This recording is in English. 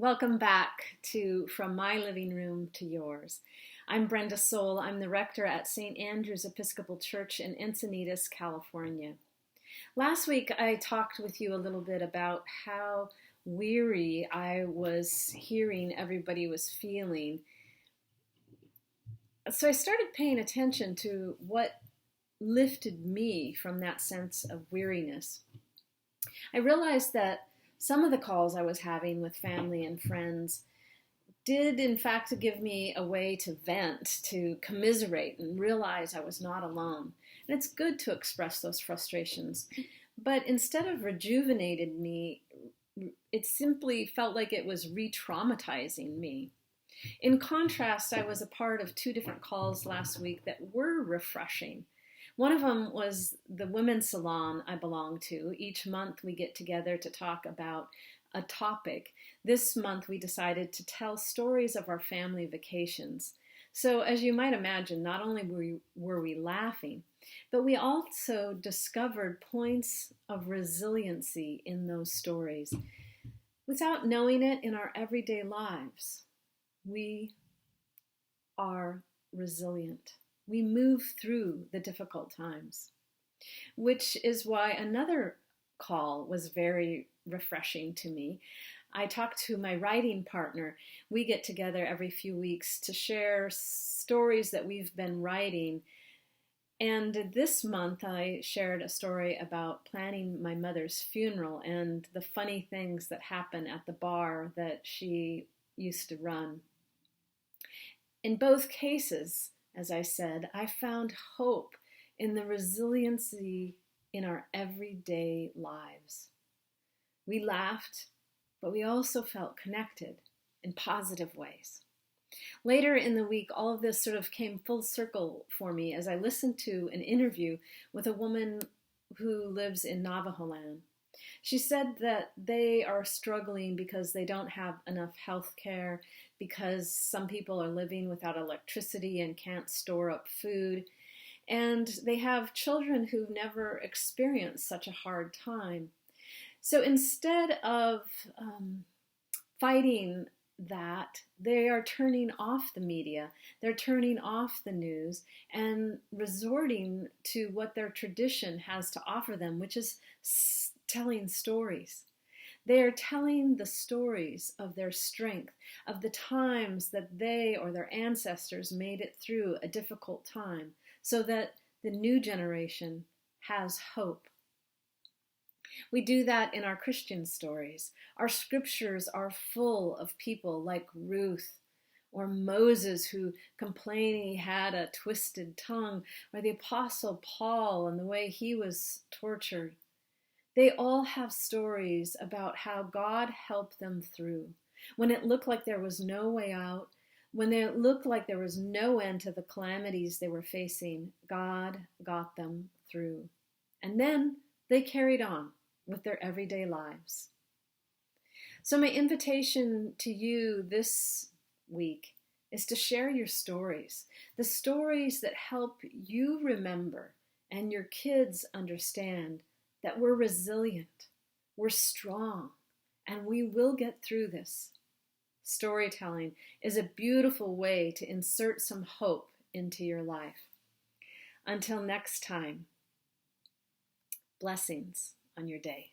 Welcome back to From My Living Room to Yours. I'm Brenda Soul. I'm the rector at St. Andrew's Episcopal Church in Encinitas, California. Last week, I talked with you a little bit about how weary I was hearing everybody was feeling. So I started paying attention to what lifted me from that sense of weariness. I realized that some of the calls I was having with family and friends did, in fact, give me a way to vent, to commiserate, and realize I was not alone. And it's good to express those frustrations. But instead of rejuvenated me, it simply felt like it was re-traumatizing me. In contrast, I was a part of two different calls last week that were refreshing. One of them was the Women's Salon I belong to. Each month we get together to talk about a topic. This month we decided to tell stories of our family vacations. So as you might imagine, not only were we laughing, but we also discovered points of resiliency in those stories. Without knowing it in our everyday lives, we are resilient. We move through the difficult times, which is why another call was very refreshing to me. I talked to my writing partner. We get together every few weeks to share stories that we've been writing. And this month I shared a story about planning my mother's funeral and the funny things that happen at the bar that she used to run. In both cases, as I said, I found hope in the resiliency in our everyday lives. We laughed, but we also felt connected in positive ways. Later in the week, all of this sort of came full circle for me as I listened to an interview with a woman who lives in Navajo land. She said that they are struggling because they don't have enough health care, because some people are living without electricity and can't store up food, and they have children who've never experienced such a hard time. So instead of fighting that, they are turning off the media, they're turning off the news, and resorting to what their tradition has to offer them, which is telling stories. They are telling the stories of their strength, of the times that they or their ancestors made it through a difficult time, so that the new generation has hope. We do that in our Christian stories. Our scriptures are full of people like Ruth, or Moses, who complained he had a twisted tongue, or the Apostle Paul and the way he was tortured. They all have stories about how God helped them through. When it looked like there was no way out, when it looked like there was no end to the calamities they were facing, God got them through. And then they carried on with their everyday lives. So my invitation to you this week is to share your stories, the stories that help you remember and your kids understand that we're resilient, we're strong, and we will get through this. Storytelling is a beautiful way to insert some hope into your life. Until next time, blessings on your day.